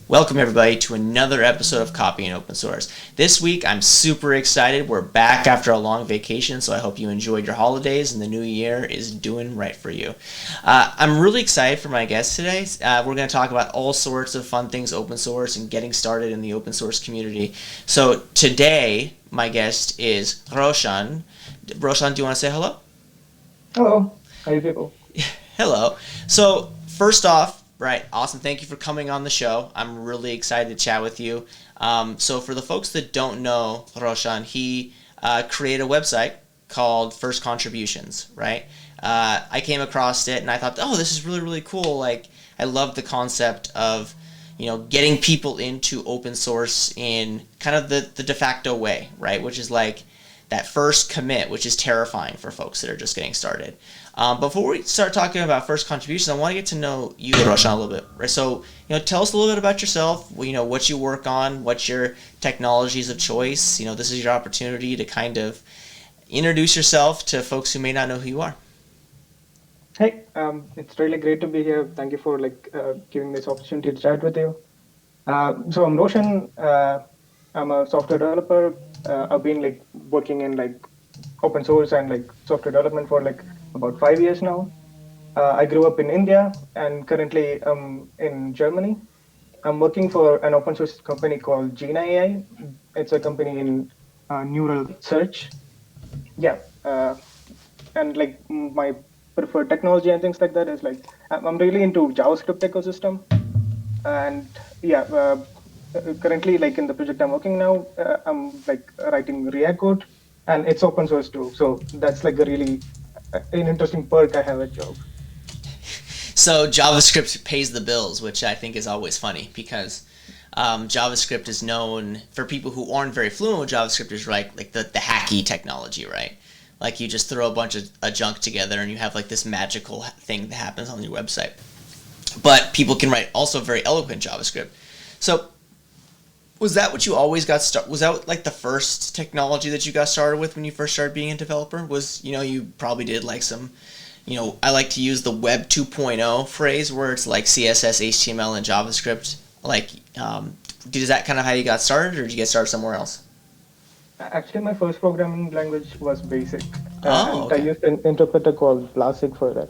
Welcome everybody to another episode of Copying Open Source. This week I'm super excited. We're back after a long vacation, so I hope you enjoyed your holidays and the new year is doing right for you. I'm really excited for my guest today. We're going to talk about all sorts of fun things open source and getting started in the open source community. So today my guest is Roshan. Roshan, do you want to say hello? Hello. Hi, people. Hello. So first off, right, awesome. Thank you for coming on the show. I'm really excited to chat with you. So for the folks that don't know Roshan, he created a website called First Contributions, right? I came across it and I thought, oh, this is really, really cool. Like, I love the concept of, getting people into open source in kind of the de facto way, right? Which is like that first commit, which is terrifying for folks that are just getting started. Before we start talking about first contributions, I want to get to know you, Roshan, a little bit. Right? So, tell us a little bit about yourself. What you work on, what's your technologies of choice. This is your opportunity to kind of introduce yourself to folks who may not know who you are. Hey, it's really great to be here. Thank you for giving this opportunity to chat with you. So I'm Roshan. I'm a software developer. I've been working in open source and software development for about 5 years now. I grew up in India and currently I'm in Germany. I'm working for an open source company called Gina AI. It's a company in neural search. Yeah, and my preferred technology and things like that is I'm really into JavaScript ecosystem, and yeah, currently in the project I'm working now, I'm writing React code, and it's open source too. So that's a really an interesting perk I have at job. So JavaScript pays the bills, which I think is always funny because JavaScript is known for people who aren't very fluent with JavaScript is like the hacky technology, right? Like you just throw a bunch of junk together and you have this magical thing that happens on your website. But people can write also very eloquent JavaScript. So was that what you always got started? Was that the first technology that you got started with when you first started being a developer? Was, you probably did some, I like to use the Web 2.0 phrase where it's like CSS, HTML, and JavaScript. Is that kind of how you got started, or did you get started somewhere else? Actually, my first programming language was BASIC, Oh, and okay. I used an interpreter called BLASIC for that.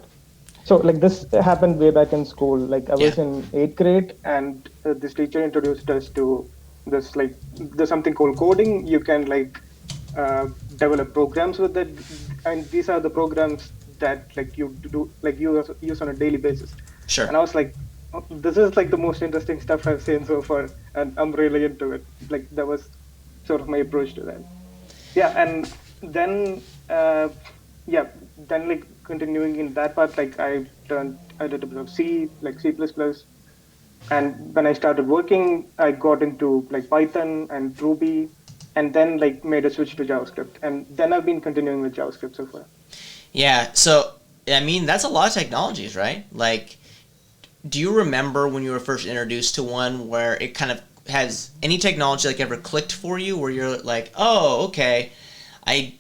So this happened way back in school. I Yeah. was in 8th grade, and this teacher introduced us to this there's something called coding. You can develop programs with it, and these are the programs that you do you use on a daily basis. Sure. And I was like, oh, this is the most interesting stuff I've seen so far, and I'm really into it. That was sort of my approach to that. Yeah, and then then continuing in that part, I did a bit of C++, and when I started working, I got into Python and Ruby, and then made a switch to JavaScript, and then I've been continuing with JavaScript so far. Yeah. So, I mean, that's a lot of technologies, right? Do you remember when you were first introduced to one where it kind of has any technology ever clicked for you where you're like, oh, okay, I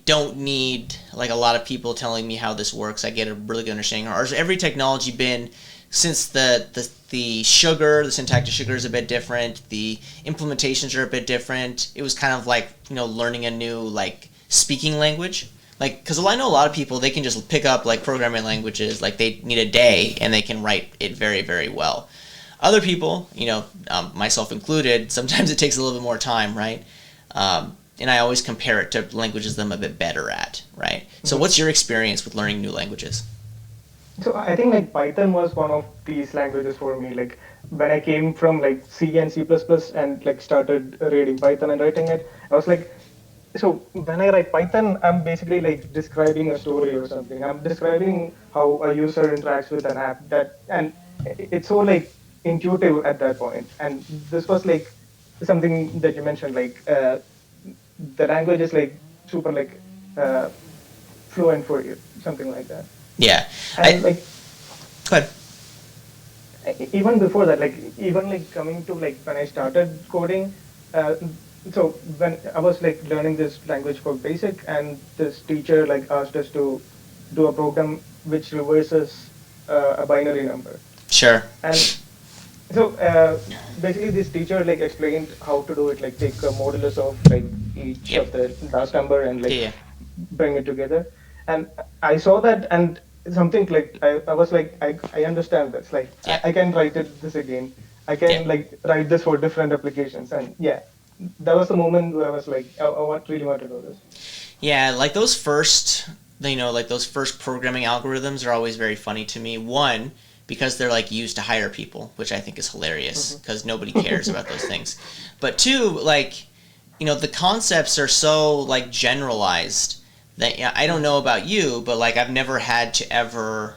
don't need a lot of people telling me how this works. I get a really good understanding. Or has every technology been, since the sugar, the syntax of sugar is a bit different, the implementations are a bit different. It was kind of learning a new speaking language. Because I know a lot of people, they can just pick up programming languages, they need a day and they can write it very, very well. Other people, myself included, sometimes it takes a little bit more time, right? And I always compare it to languages that I'm a bit better at, right? So what's your experience with learning new languages? So I think Python was one of these languages for me. When I came from C and C++ and started reading Python and writing it, I was so when I write Python, I'm basically describing a story or something. I'm describing how a user interacts with an app and it's so intuitive at that point. And this was something that you mentioned, the language is super uh, fluent for you, something like that. Yeah. And Go ahead. even before that, even coming to when I started coding, so when I was learning this language called BASIC, and this teacher asked us to do a program which reverses a binary number. Sure. And So basically, this teacher like explained how to do it. Like take a modulus of like each Yep. of the last number and Yeah. like Yeah. bring it together. And I saw that, and something like I was like I understand this. Like Yeah. I can write it this again. I Yeah. can like write this for different applications. And yeah, that was the moment where I was like, really want to do this. Yeah, like those first, like those first programming algorithms are always very funny to me. One, because they're like used to hire people, which I think is hilarious because nobody cares about those things. But two, like, the concepts are so like generalized that I don't know about you, but like I've never had to ever,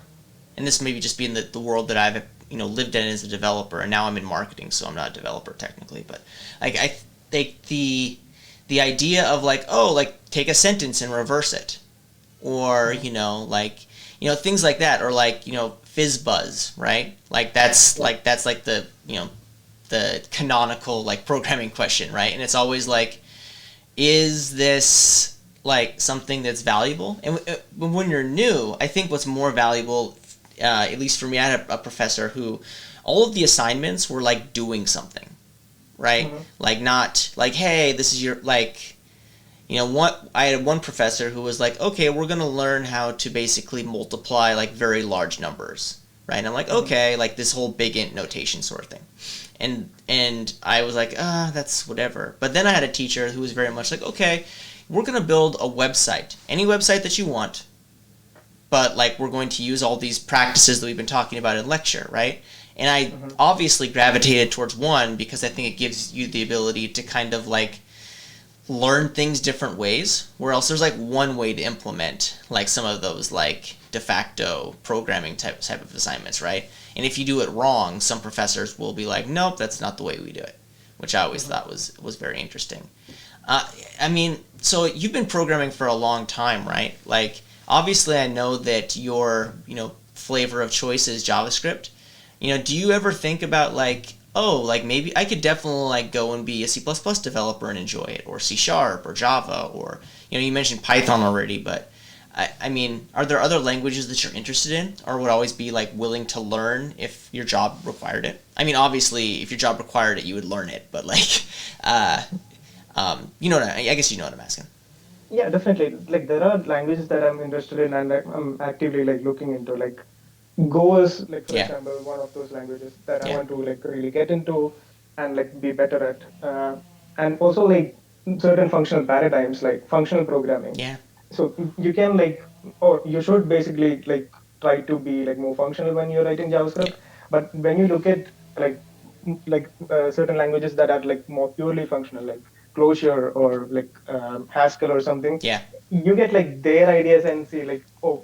and this maybe just be in the world that I've lived in as a developer, and now I'm in marketing, so I'm not a developer technically, but like I think the idea of like, oh, like take a sentence and reverse it, or things like that, or like fizz buzz, right? Like that's like the canonical like programming question, right? And it's always like, is this like something that's valuable? And when you're new, I think what's more valuable, at least for me, I had a professor who all of the assignments were like doing something, right? Like not like, hey, this is your like, what I had one professor who was like, okay, we're gonna learn how to basically multiply like very large numbers, right? And I'm like, okay, like this whole big int notation sort of thing. And I was like, that's whatever. But then I had a teacher who was very much like, okay, we're gonna build a website, any website that you want, but like we're going to use all these practices that we've been talking about in lecture, right? And I obviously gravitated towards one because I think it gives you the ability to kind of like learn things different ways, where else there's like one way to implement like some of those like de facto programming type of assignments, right? And if you do it wrong, some professors will be like, nope, that's not the way we do it, which I always thought was very interesting. I mean, so you've been programming for a long time, right? Like, obviously I know that your, flavor of choice is JavaScript. Do you ever think about like, oh, like maybe I could definitely like go and be a C++ developer and enjoy it, or C# or Java, or, you mentioned Python already, but I mean, are there other languages that you're interested in, or would always be like willing to learn if your job required it? I mean, obviously, if your job required it, you would learn it, but like, I guess you know what I'm asking. Yeah, definitely. Like there are languages that I'm interested in, and I'm actively like looking into. Like Go is like, for Yeah, example, one of those languages that I yeah, want to like really get into and like be better at. And also like certain functional paradigms, like functional programming. yeah, So you can like, or you should basically like try to be like more functional when you're writing yeah, JavaScript. But when you look at like certain languages that are like more purely functional, like Clojure or like Haskell or something, yeah, you get like their ideas and see like, oh,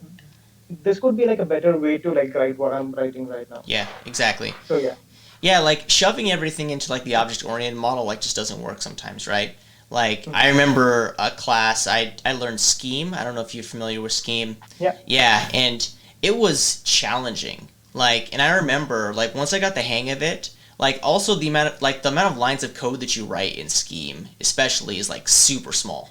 this could be like a better way to like write what I'm writing right now. yeah, exactly. So yeah. Yeah, like shoving everything into like the object-oriented model like just doesn't work sometimes, right? Like I remember a class I learned Scheme. I don't know if you're familiar with Scheme. Yeah. Yeah, and it was challenging. Like, and I remember like once I got the hang of it, like also the amount of lines of code that you write in Scheme, especially, is like super small.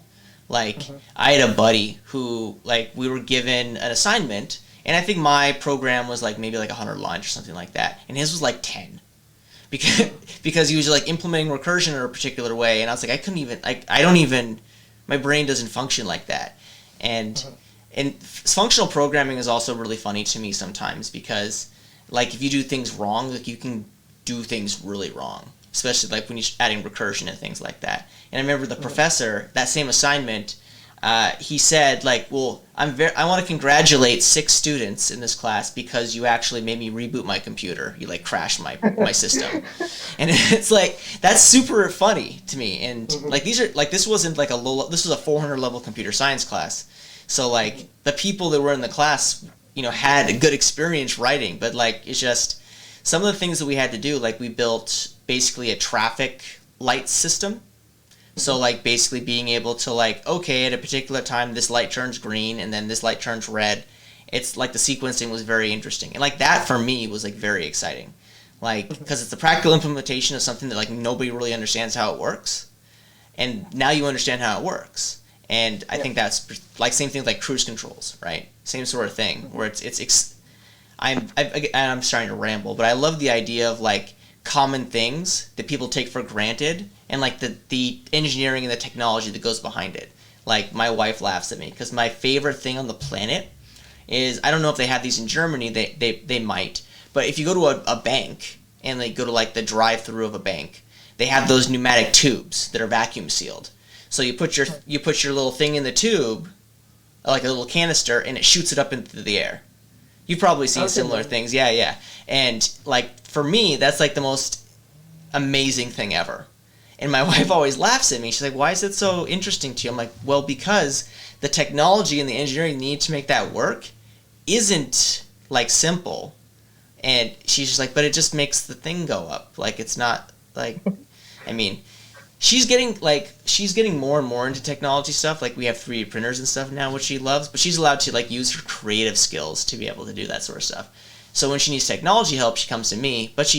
Like I had a buddy who like we were given an assignment, and I think my program was like maybe like 100 lines or something like that, and his was like 10, because he was like implementing recursion in a particular way, and I was like, I couldn't even, like, I don't even, my brain doesn't function like that. And functional programming is also really funny to me sometimes, because like if you do things wrong, like you can do things really wrong, especially like when you're adding recursion and things like that. And I remember the professor, that same assignment, he said like, well, I want to congratulate 6 students in this class because you actually made me reboot my computer. You like crashed my system. And it's like, that's super funny to me. And like these are like, this wasn't like this was a 400 level computer science class. So like the people that were in the class, had a good experience writing, but like it's just some of the things that we had to do. Like we built basically a traffic light system. So like basically being able to like, okay, at a particular time this light turns green and then this light turns red. It's like the sequencing was very interesting. And like that for me was like very exciting. Like, because it's the practical implementation of something that like nobody really understands how it works. And now you understand how it works. And I think that's like same thing with like cruise controls, right? Same sort of thing where I'm starting to ramble, but I love the idea of like common things that people take for granted, and like the engineering and the technology that goes behind it. Like my wife laughs at me because my favorite thing on the planet is, I don't know if they have these in Germany, they might, but if you go to a bank and they go to like the drive-through of a bank, they have those pneumatic tubes that are vacuum sealed. So you put your little thing in the tube, like a little canister, and it shoots it up into the air. You've probably seen similar things. Yeah. And like for me, that's like the most amazing thing ever. And my wife always laughs at me. She's like, "Why is it so interesting to you?" I'm like, "Well, because the technology and the engineering need to make that work isn't like simple." And she's just like, "But it just makes the thing go up. Like it's not like, I mean." She's getting more and more into technology stuff. Like we have 3D printers and stuff now, which she loves, but she's allowed to like use her creative skills to be able to do that sort of stuff. So when she needs technology help, she comes to me, but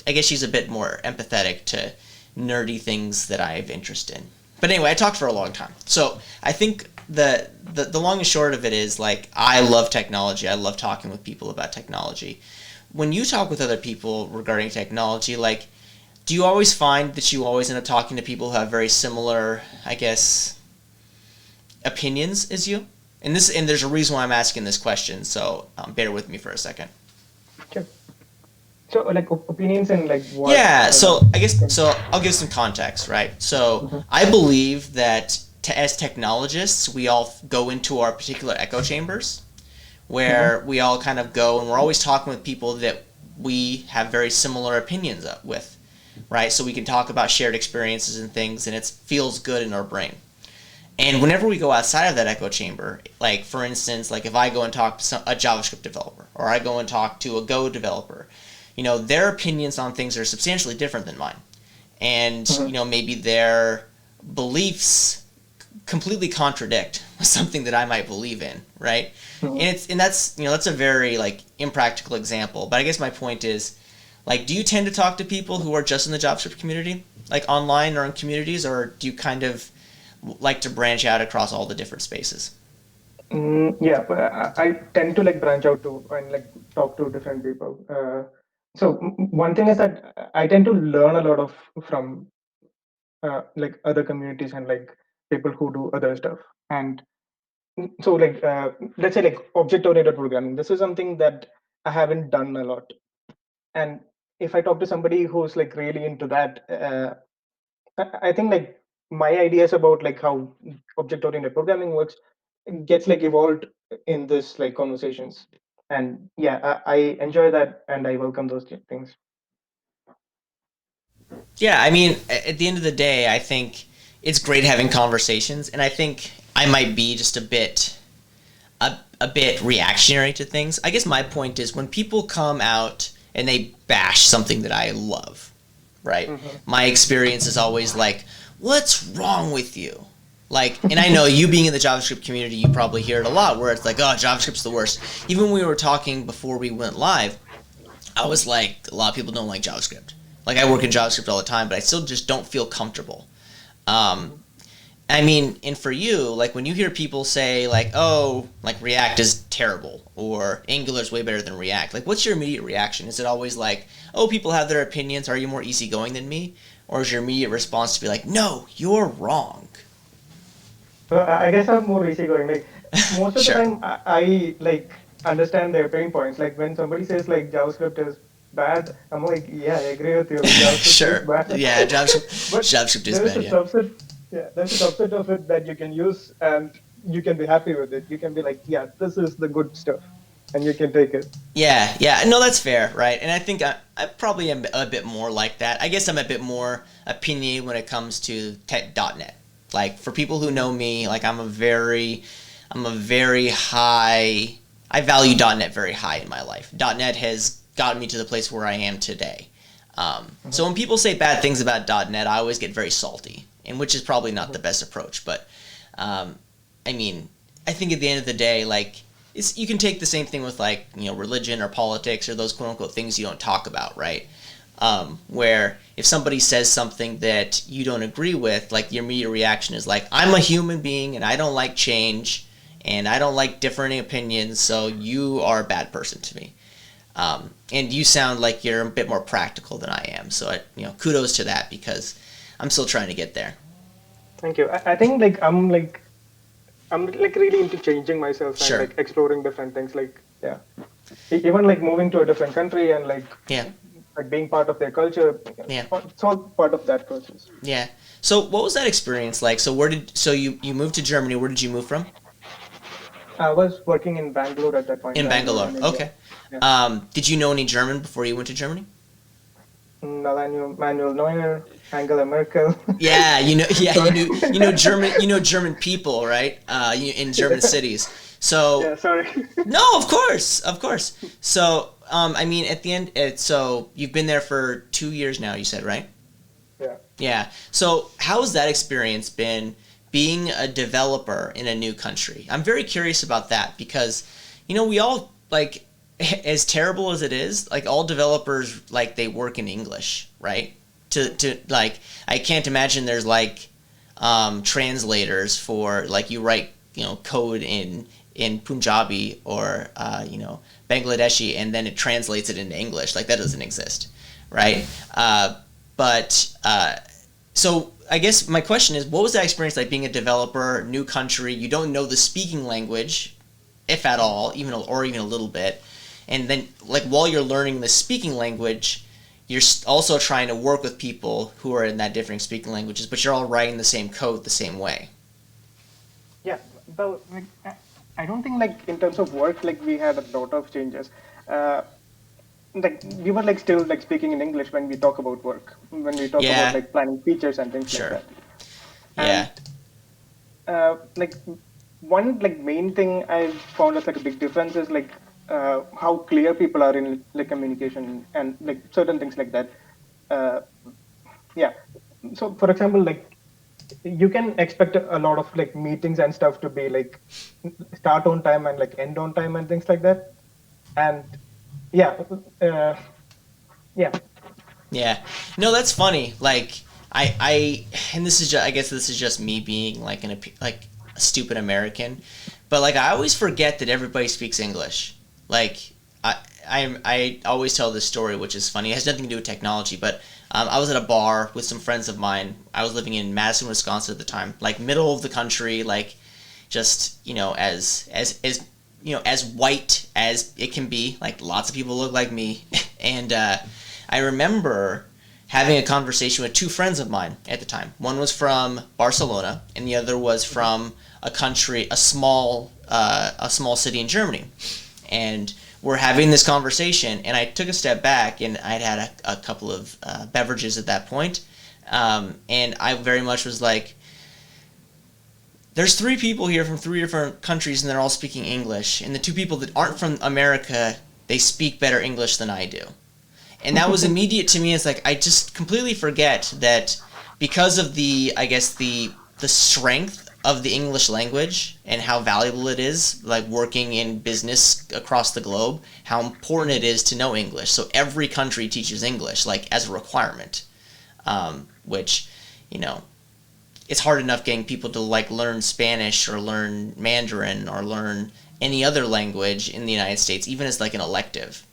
I guess she's a bit more empathetic to nerdy things that I have interest in. But anyway, I talked for a long time. So I think the long and short of it is, like, I love technology. I love talking with people about technology. When you talk with other people regarding technology, like, do you always find that you always end up talking to people who have very similar, I guess, opinions as you? And there's a reason why I'm asking this question, so bear with me for a second. Sure. So, like, opinions and like what? Yeah, so I'll give some context, right? So I believe that as technologists, we all go into our particular echo chambers, where we all kind of go, and we're always talking with people that we have very similar opinions with. Right, so we can talk about shared experiences and things, and it feels good in our brain. And whenever we go outside of that echo chamber, like for instance, like if I go and talk to a JavaScript developer, or I go and talk to a Go developer, their opinions on things are substantially different than mine, and maybe their beliefs completely contradict something that I might believe in, right? And that's a very like impractical example, but I guess my point is, like, do you tend to talk to people who are just in the JavaScript community, like online or in communities, or do you kind of like to branch out across all the different spaces? Yeah, but I tend to like branch out to and like talk to different people. So one thing is that I tend to learn a lot from like other communities and like people who do other stuff. And so like let's say like object-oriented programming. This is something that I haven't done a lot. And if I talk to somebody who's like really into that, I think like my ideas about like how object-oriented programming works gets like evolved in this like conversations. And yeah, I enjoy that and I welcome those things. Yeah, I mean, at the end of the day, I think it's great having conversations, and I think I might be just a bit reactionary to things. I guess my point is, when people come out and they bash something that I love, right? My experience is always like, "What's wrong with you?" Like, and I know you being in the JavaScript community, you probably hear it a lot, where it's like, "Oh, JavaScript's the worst." Even when we were talking before we went live, I was like, a lot of people don't like JavaScript. Like, I work in JavaScript all the time, but I still just don't feel comfortable. I mean, and for you, like, when you hear people say, like, "Oh, like, React is terrible," or "Angular's way better than React," like, what's your immediate reaction? Is it always like, "Oh, people have their opinions, are you more easygoing than me?" Or is your immediate response to be like, "No, you're wrong"? So I guess I'm more easygoing. Like most of the Sure. time, I like understand their pain points. Like when somebody says like JavaScript is bad, I'm like, yeah, I agree with you. Like JavaScript is Sure. bad, Yeah, but JavaScript is there is bad, a yeah. subset. Yeah, there's a subset of it that you can use, and you can be happy with it. You can be like, yeah, this is the good stuff, and you can take it. Yeah. No, that's fair, right? And I think I probably am a bit more like that. I guess I'm a bit more opinionated when it comes to .NET. Like, for people who know me, like, I'm a very high, I value .NET very high in my life. .NET has gotten me to the place where I am today. So when people say bad things about .NET, I always get very salty, and which is probably not the best approach. But I mean, I think at the end of the day, like, you can take the same thing with, like, religion or politics or those quote unquote things you don't talk about, right? Where if somebody says something that you don't agree with, like, your immediate reaction is like, "I'm a human being and I don't like change and I don't like differing opinions, so you are a bad person to me." And you sound like you're a bit more practical than I am. So kudos to that because I'm still trying to get there. Thank you. I think I'm like really into changing myself and Sure. like exploring different things. Like yeah, even like moving to a different country and Yeah. like being part of their culture. Yeah. It's all part of that process. Yeah. So what was that experience like? So you moved to Germany. Where did you move from? I was working in Bangalore at that point, In Bangalore Bangalore. in India. Okay. Yeah. Did you know any German before you went to Germany? Manuel Neuer, Angela Merkel. Yeah, yeah, Sorry. German people, right? In German cities. So Yeah, sorry. no, of course, of course. So I mean, at the end, so you've been there for 2 years now. You said, right? Yeah. Yeah. So how's that experience been being a developer in a new country? I'm very curious about that because, we all like, as terrible as it is, like all developers, like they work in English, right? To like, I can't imagine there's like translators for like you write code in Punjabi or Bangladeshi and then it translates it into English. Like that doesn't exist, right? But so I guess my question is, what was that experience like being a developer, new country? You don't know the speaking language, if at all, even a little bit, and then like while you're learning the speaking language, you're also trying to work with people who are in that different speaking languages, but you're all writing the same code the same way. Yeah. Well, like, I don't think like in terms of work, like we had a lot of changes. Uh, like we were like still like speaking in English when we talk about work, when we talk about Yeah, like planning features and things like sure. that. Yeah, And like one like main thing I found as like a big difference is like how clear people are in like communication and like certain things like that. Uh, yeah. So for example, like you can expect a lot of like meetings and stuff to be like start on time and like end on time and things like that. And yeah, uh, yeah, yeah. No, that's funny. Like and this is just, I guess this is just me being like like a stupid American, but like I always forget that everybody speaks English. Like I always tell this story, which is funny. It has nothing to do with technology, but I was at a bar with some friends of mine. I was living in Madison, Wisconsin at the time, like middle of the country, like just as white as it can be. Like lots of people look like me, and I remember having a conversation with two friends of mine at the time. One was from Barcelona, and the other was from a small city in Germany, and we're having this conversation, and I took a step back, and I'd had a couple of beverages at that point, and I very much was like, there's three people here from three different countries, and they're all speaking English, and the two people that aren't from America, they speak better English than I do. And that was immediate to me. It's like I just completely forget that because of the strength of the English language and how valuable it is, like working in business across the globe, how important it is to know English. So every country teaches English, like as a requirement, which, it's hard enough getting people to like learn Spanish or learn Mandarin or learn any other language in the United States, even as like an elective.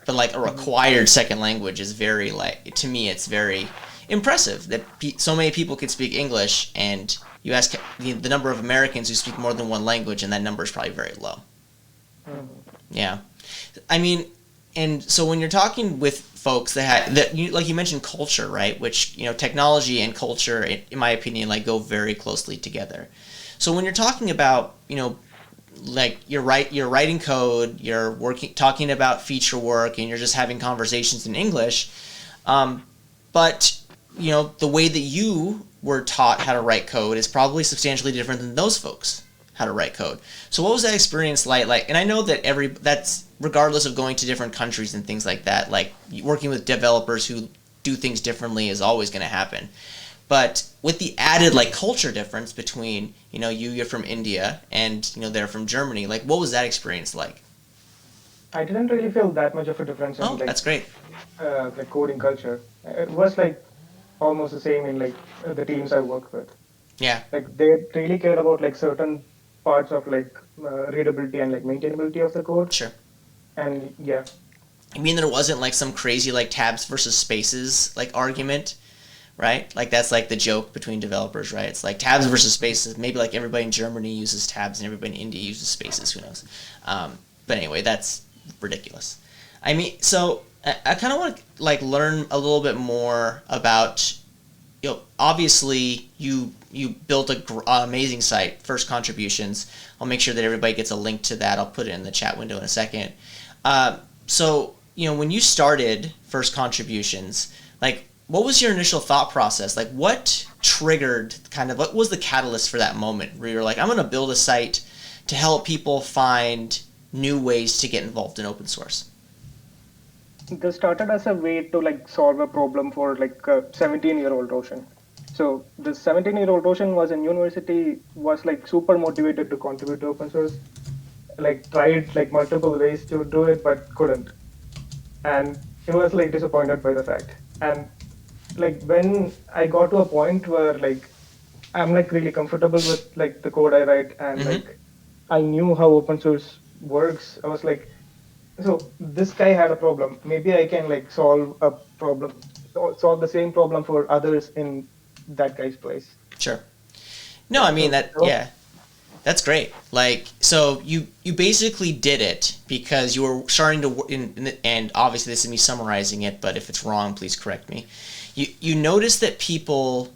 But like a required second language is very like, to me it's very impressive that so many people can speak English, and you ask the number of Americans who speak more than one language, and that number is probably very low. Yeah, I mean, and so when you're talking with folks like you mentioned culture, right? Which technology and culture, in my opinion, like go very closely together. So when you're talking about like you're writing code, you're talking about feature work, and you're just having conversations in English, but the way that you were taught how to write code is probably substantially different than those folks how to write code. So what was that experience like? And I know that that's regardless of going to different countries and things like that, like working with developers who do things differently is always going to happen. But with the added like culture difference between you're from India and they're from Germany, like what was that experience like? I didn't really feel that much of a difference Oh, in like that's great. the coding culture. It was like almost the same in like the teams I worked with. Yeah. Like they really cared about like certain parts of like readability and like maintainability of the code. Sure. And yeah, I mean, there wasn't like some crazy like tabs versus spaces like argument, right? Like that's like the joke between developers, right? It's like tabs versus spaces. Maybe like everybody in Germany uses tabs and everybody in India uses spaces. Who knows? But anyway, that's ridiculous. I mean, so I kind of want to like learn a little bit more about, obviously you built a amazing site, First Contributions. I'll make sure that everybody gets a link to that. I'll put it in the chat window in a second. So when you started First Contributions, like what was your initial thought process? Like what triggered what was the catalyst for that moment where you're like, I'm going to build a site to help people find new ways to get involved in open source? This started as a way to like solve a problem for like a 17-year-old Roshan. So the 17-year-old Roshan was in university, was like super motivated to contribute to open source, like tried like multiple ways to do it, but couldn't. And he was like disappointed by the fact. And like when I got to a point where like I'm like really comfortable with like the code I write and like I knew how open source works, I was like, so this guy had a problem. Maybe I can like solve a problem, solve the same problem for others in that guy's place. Sure. No, I mean that's great. Like, so you basically did it because you were starting to, and obviously this is me summarizing it, but if it's wrong, please correct me. You noticed that people,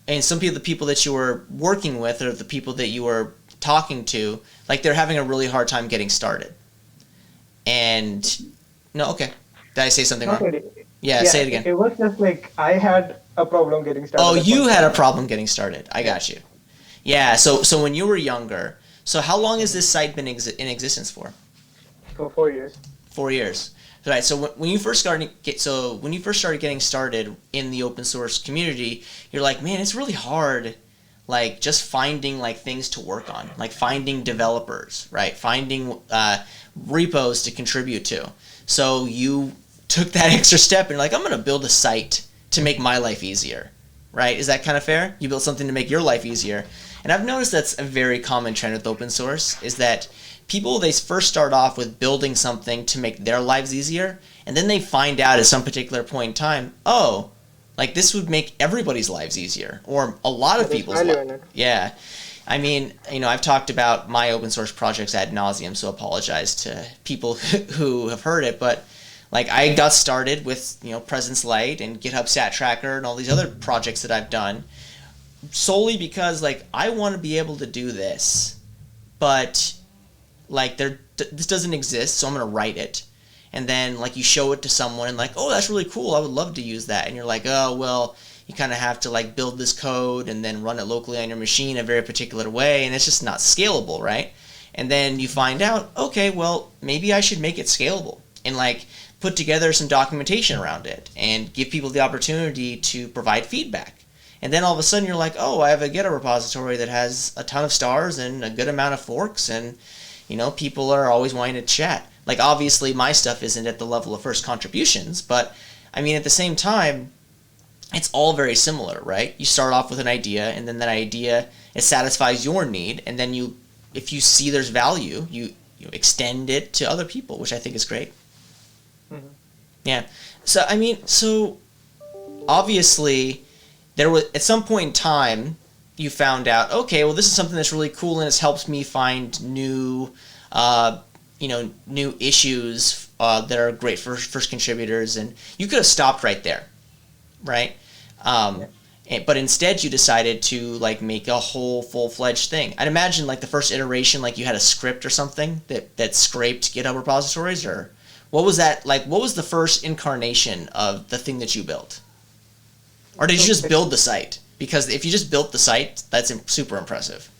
and some people, the people that you were working with or the people that you were talking to, like they're having a really hard time getting started. And no, okay. Did I say something wrong? Really. Yeah, say it again. It was just like I had a problem getting started. Oh, you had a problem getting started. I got you. Yeah, so when you were younger, so how long has this site been in existence for? For 4 years. 4 years. Right. So when you first started getting started in the open source community, you're like, man, it's really hard, like just finding like things to work on, like finding developers, right? Finding repos to contribute to. So you took that extra step and you're like, I'm going to build a site to make my life easier, right? Is that kind of fair? You built something to make your life easier. And I've noticed that's a very common trend with open source, is that people, they first start off with building something to make their lives easier, and then they find out at some particular point in time, oh, like this would make everybody's lives easier, or a lot of people's lives. Yeah. I mean, I've talked about my open source projects ad nauseum, so apologize to people who have heard it, but like I got started with, Presence Lite and GitHub Stat Tracker and all these other projects that I've done solely because like I want to be able to do this, but like this doesn't exist, so I'm going to write it. And then like you show it to someone and like, oh, that's really cool, I would love to use that. And you're like, oh, well, you kind of have to like build this code and then run it locally on your machine a very particular way, and it's just not scalable, right? And then you find out, okay, well, maybe I should make it scalable and like put together some documentation around it and give people the opportunity to provide feedback. And then all of a sudden you're like, oh, I have a GitHub repository that has a ton of stars and a good amount of forks, and people are always wanting to chat. Like obviously my stuff isn't at the level of First Contributions, but I mean at the same time, it's all very similar, right? You start off with an idea, and then that idea, it satisfies your need, and then if you see there's value, you extend it to other people, which I think is great. Mm-hmm. Yeah. So obviously there was at some point in time you found out, okay, well this is something that's really cool and it's helped me find new new issues that are great for first contributors, and you could have stopped right there, right? But instead you decided to like make a whole full-fledged thing. I'd imagine like the first iteration, like you had a script or something that scraped GitHub repositories, or what was that like? What was the first incarnation of the thing that you built? Or did you just build the site? Because if you just built the site, that's super impressive.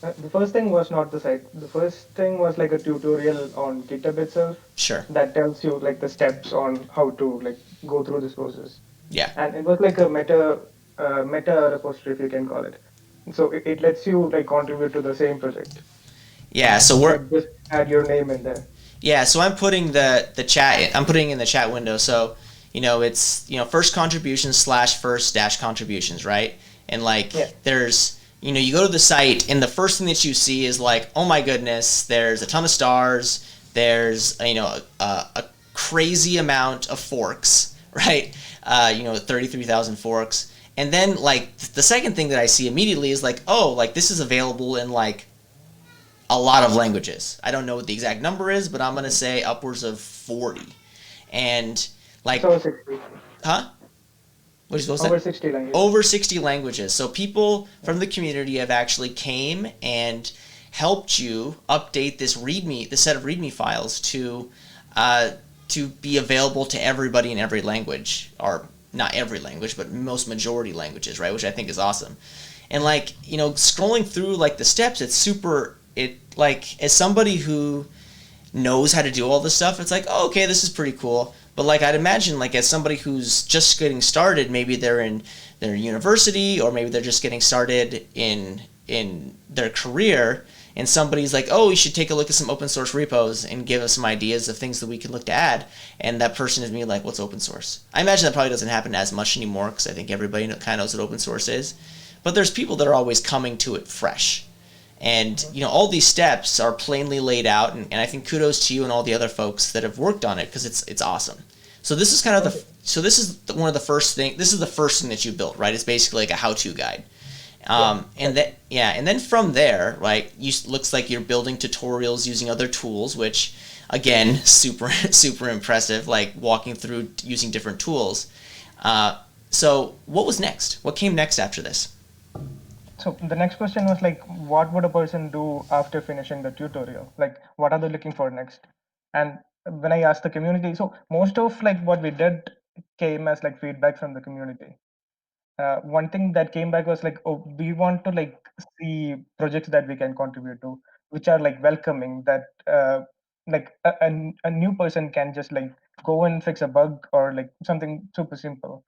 The first thing was not the site. The first thing was like a tutorial on GitHub itself. Sure. That tells you like the steps on how to like go through this process. Yeah. And it was like a meta repository, if you can call it. So it lets you like contribute to the same project. Yeah. So we're just add your name in there. Yeah. So I'm putting the chat. I'm putting in the chat window. So it's first contributions / first - contributions, right? And like there's you go to the site and the first thing that you see is like, oh my goodness, there's a ton of stars. There's a crazy amount of forks, right? 33,000 forks. And then like the second thing that I see immediately is like, oh, like this is available in like a lot of languages. I don't know what the exact number is, but I'm gonna say upwards of 40. And It's like, over 60. huh? What was Over that? 60 languages. Over 60 languages. So people Yeah. from the community have actually came and helped you update this set of README files uh, to be available to everybody in every language, or not every language, but most majority languages, right? Which I think is awesome. And like, scrolling through like the steps, it like as somebody who knows how to do all this stuff, it's like, oh, okay, this is pretty cool. But like I'd imagine, like as somebody who's just getting started, maybe they're in their university, or maybe they're just getting started in their career, and somebody's like, oh, you should take a look at some open source repos and give us some ideas of things that we can look to add. And that person is me like, what's open source? I imagine that probably doesn't happen as much anymore because I think everybody kind of knows what open source is. But there's people that are always coming to it fresh. And all these steps are plainly laid out, and I think kudos to you and all the other folks that have worked on it because it's awesome. So this is kind of Okay. this is one of the first thing. This is the first thing that you built, right? It's basically like a how-to guide. Yeah. And then from there, right? Looks like you're building tutorials using other tools, which again, super super impressive. Like walking through using different tools. So what was next? What came next after this? So the next question was like, what would a person do after finishing the tutorial? Like, what are they looking for next? And when I asked the community, so most of like what we did came as like feedback from the community. One thing that came back was like, oh, we want to like see projects that we can contribute to, which are like welcoming, that like a new person can just like go and fix a bug or like something super simple.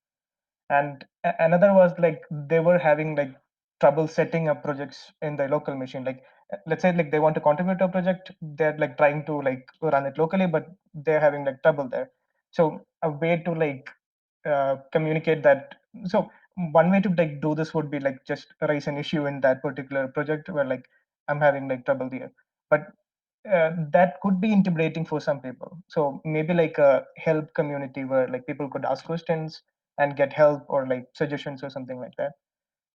And another was like they were having like trouble setting up projects in the local machine. Like let's say like they want to contribute to a project, they're like trying to like run it locally, but they're having like trouble there. So a way to like communicate that. So one way to like do this would be like just raise an issue in that particular project where like I'm having like trouble here. But that could be intimidating for some people. So maybe like a help community where like people could ask questions and get help or like suggestions or something like that.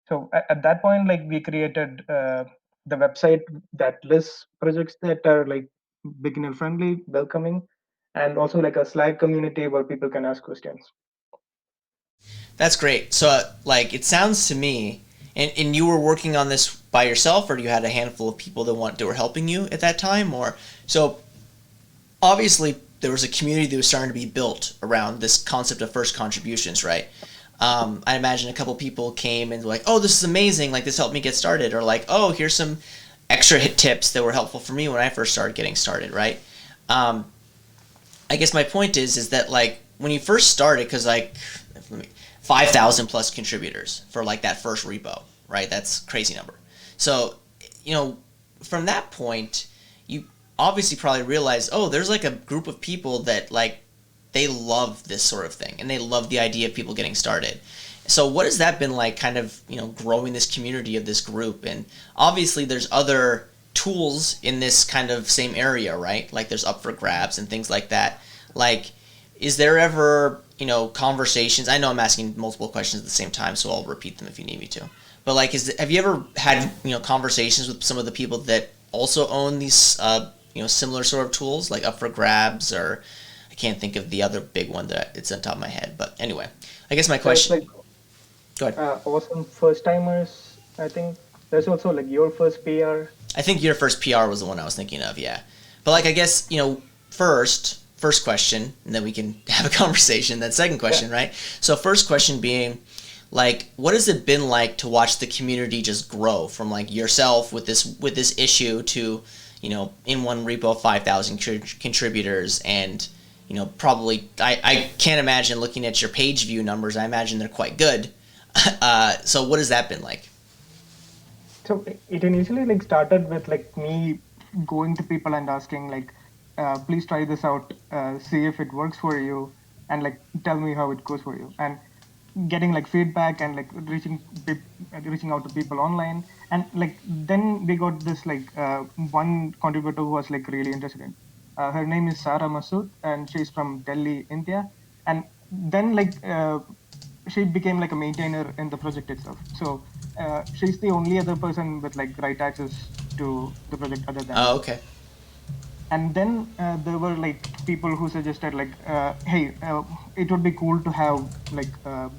So at that point, like we created the website that lists projects that are like beginner friendly, welcoming, and also like a Slack community where people can ask questions. That's great. So, like, it sounds to me, and you were working on this by yourself, or you had a handful of people that were helping you at that time, or so obviously there was a community that was starting to be built around this concept of first contributions, right? I imagine a couple people came and were like, "Oh, this is amazing! Like, this helped me get started," or like, "Oh, here's some extra hit tips that were helpful for me when I first started getting started," right? Um, I guess my point is that like when you first started, because like 5,000 plus contributors for like that first repo, right? That's a crazy number. So, from that point, you obviously probably realize, oh, there's like a group of people that like they love this sort of thing and they love the idea of people getting started. So what has that been like kind of, growing this community of this group? And obviously there's other tools in this kind of same area, right? Like there's up for grabs and things like that. Like, is there ever, conversations? I know I'm asking multiple questions at the same time, so I'll repeat them if you need me to. But like, have you ever had, conversations with some of the people that also own these, similar sort of tools, like up for grabs, or I can't think of the other big one that it's on top of my head. But anyway, I guess my There's question. like Go ahead. awesome first timers. I think there's also like your first PR. I think your first PR was the one I was thinking of, yeah. But like, I guess first question, and then we can have a conversation. That second Yeah. question, right? So first question being, like, what has it been like to watch the community just grow from like yourself with this issue to, in one repo 5,000 contributors, and probably I can't imagine looking at your page view numbers. I imagine they're quite good. So what has that been like? So it initially like started with like me going to people and asking like, please try this out, see if it works for you, and like tell me how it goes for you, and getting like feedback and like reaching out to people online, and like then we got this like one contributor who was like really interested in. Her name is Sarah Masood, and she's from Delhi, India. And then she became like a maintainer in the project itself. So she's the only other person with like right access to the project other than Oh, me. okay. And then there were like people who suggested like, hey, it would be cool to have like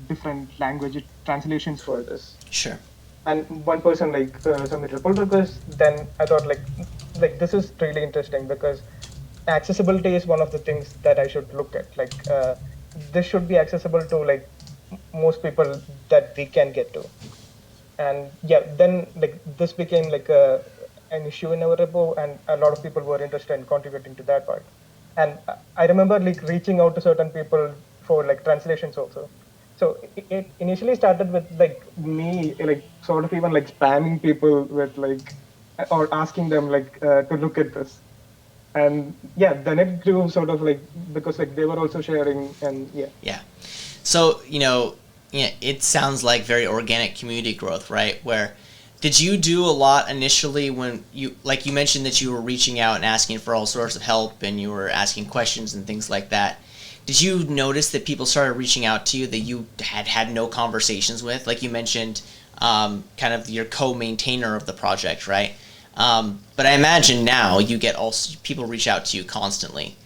different language translations for this. Sure. And one person like submitted a pull request. Then I thought like this is really interesting because accessibility is one of the things that I should look at. Like this should be accessible to like most people that we can get to. And yeah, then like this became like an issue in our repo, and a lot of people were interested in contributing to that part. And I remember like reaching out to certain people for like translations also. So it initially started with like me like sort of even like spamming people with like or asking them like to look at this. And yeah, then it grew sort of like because like they were also sharing. And yeah. Yeah. So, yeah, it sounds like very organic community growth, right? Where did you do a lot initially when you mentioned that you were reaching out and asking for all sorts of help and you were asking questions and things like that? Did you notice that people started reaching out to you that you had no conversations with? Like you mentioned, kind of your co-maintainer of the project, right? But I imagine now you get also people reach out to you constantly.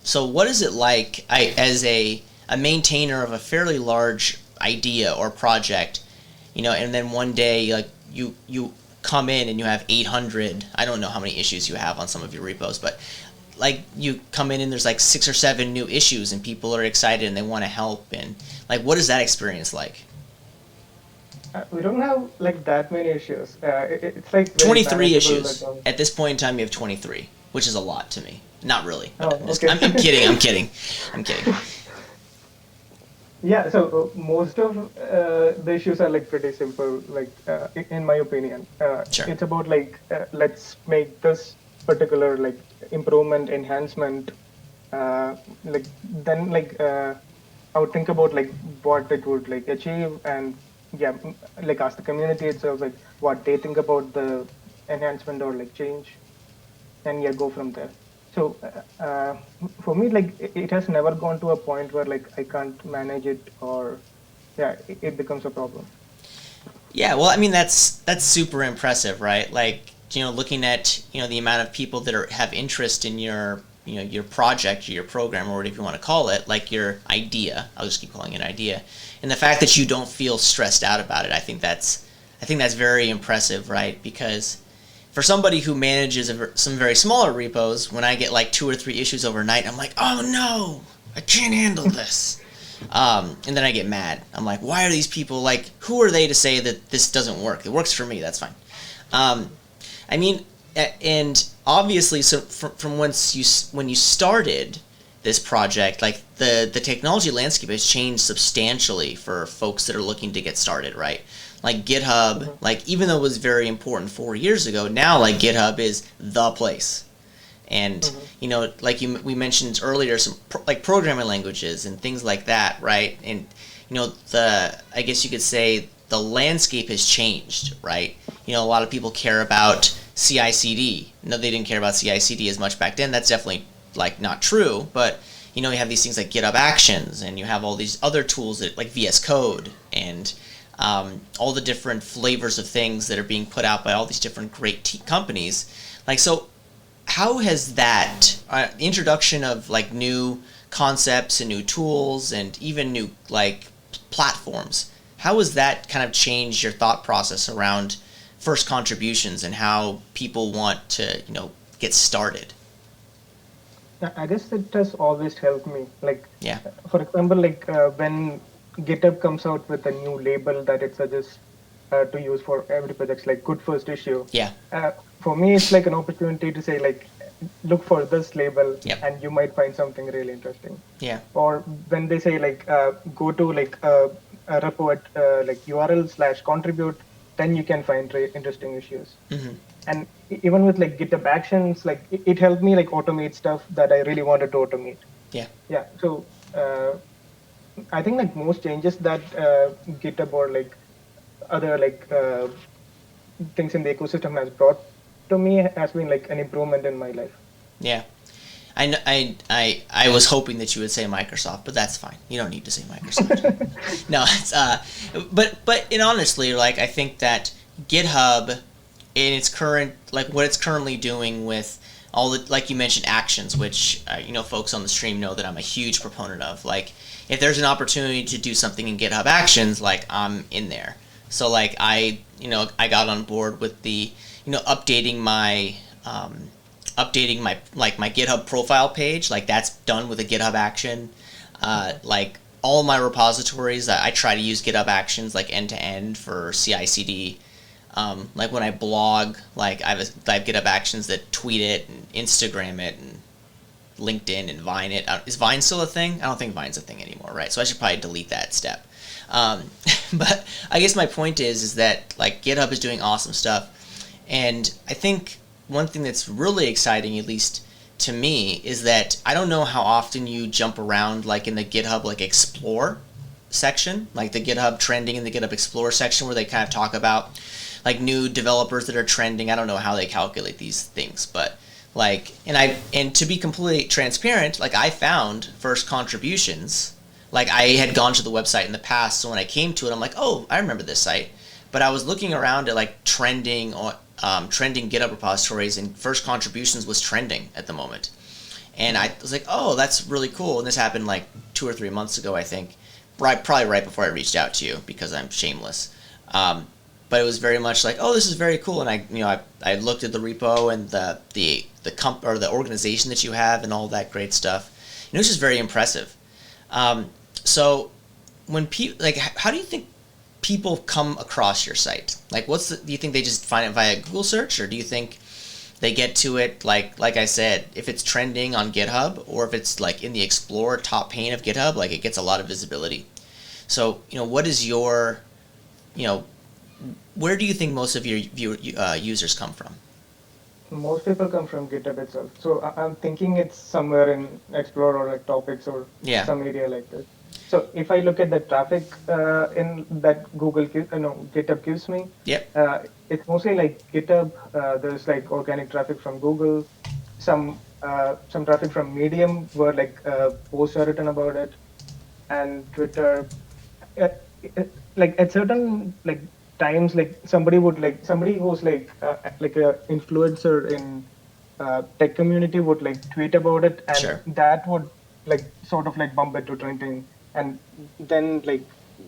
So what is it like as a maintainer of a fairly large idea or project, and then one day like you come in and you have 800, I don't know how many issues you have on some of your repos, but like you come in and there's like 6 or 7 new issues and people are excited and they want to help, and like what is that experience like? We don't have like that many issues. It's like very 23 manageable. issues. At this point in time you have 23, which is a lot to me. Not really, but Oh, okay. I'm kidding. I'm kidding. Yeah, so most of the issues are like pretty simple, like in my opinion. Sure. It's about like let's make this particular like improvement, enhancement. Like then like I would think about like what it would like achieve, and yeah, like ask the community itself like what they think about the enhancement or like change, and yeah, go from there. So for me, like it has never gone to a point where like I can't manage it, or yeah, it becomes a problem. Yeah, well, I mean that's super impressive, right? Like, looking at the amount of people that have interest in your your project or your program or whatever you want to call it, like your idea. I'll just keep calling it an idea, and the fact that you don't feel stressed out about it. I think that's very impressive, right? Because for somebody who manages some very smaller repos, when I get like 2 or 3 issues overnight, I'm like, oh no, I can't handle this. And then I get mad. I'm like, why are these people, like, who are they to say that this doesn't work? It works for me, that's fine. I mean, and obviously, so from when you started this project, like the technology landscape has changed substantially for folks that are looking to get started, right? Like GitHub, like even though it was very important 4 years ago, now like GitHub is the place. And like we mentioned earlier, some like programming languages and things like that, right? And I guess you could say the landscape has changed, right? A lot of people care about CI/CD. No, they didn't care about CI/CD as much back then. That's definitely like not true. But you have these things like GitHub Actions, and you have all these other tools that like VS Code and all the different flavors of things that are being put out by all these different great companies. Like, so how has that introduction of like new concepts and new tools and even new like platforms, how has that kind of changed your thought process around first contributions and how people want to get started? I guess it has always helped me. Like, Yeah. for example, like when GitHub comes out with a new label that it suggests to use for every project, like good first issue. Yeah. For me, it's like an opportunity to say like, look for this label, Yep. and you might find something really interesting. Yeah. Or when they say like, go to like a repo at like URL/contribute, then you can find interesting issues. Mm-hmm. And even with like GitHub Actions, like it helped me like automate stuff that I really wanted to automate. Yeah. Yeah. So I think like most changes that GitHub or like other like things in the ecosystem has brought to me has been like an improvement in my life. Yeah. I was hoping that you would say Microsoft, but that's fine. You don't need to say Microsoft. No, it's but in honestly, like I think that GitHub in its current like what it's currently doing with all the like you mentioned actions, which folks on the stream know that I'm a huge proponent of. Like if there's an opportunity to do something in GitHub Actions, like I'm in there. So like I got on board with the updating my my GitHub profile page, like that's done with a GitHub action. Like all of my repositories, I try to use GitHub Actions like end to end for CI/CD. Like when I blog, like I have GitHub Actions that tweet it and Instagram it and LinkedIn and Vine it. Is Vine still a thing? I don't think Vine's a thing anymore, right? So I should probably delete that step. But I guess my point is that like GitHub is doing awesome stuff, and I think one thing that's really exciting, at least to me, is that I don't know how often you jump around like in the GitHub like Explore section, like the GitHub trending in the GitHub Explore section where they kind of talk about like new developers that are trending. I don't know how they calculate these things, but like and to be completely transparent, like I found first contributions. Like I had gone to the website in the past, so when I came to it, I'm like, oh, I remember this site. But I was looking around at like trending GitHub repositories, and first contributions was trending at the moment. And I was like, oh, that's really cool. And this happened like 2 or 3 months ago, I think, probably right before I reached out to you because I'm shameless. But it was very much like, oh, this is very cool. And I looked at the repo and the organization that you have and all that great stuff. And it was just very impressive. So when people like, how do you think people come across your site? Like, do you think they just find it via Google search, or do you think they get to it like I said, if it's trending on GitHub, or if it's like in the Explore top pane of GitHub, like it gets a lot of visibility? So what is your where do you think most of your users come from? Most people come from GitHub itself. So I'm thinking it's somewhere in Explore or like topics or some area like this. So if I look at the traffic in that GitHub gives me, it's mostly like GitHub. There's like organic traffic from Google, some traffic from Medium where like posts are written about it, and Twitter. Like at certain like times, like somebody who's like a influencer in tech community would like tweet about it, and that would like sort of like bump it to trending, and then like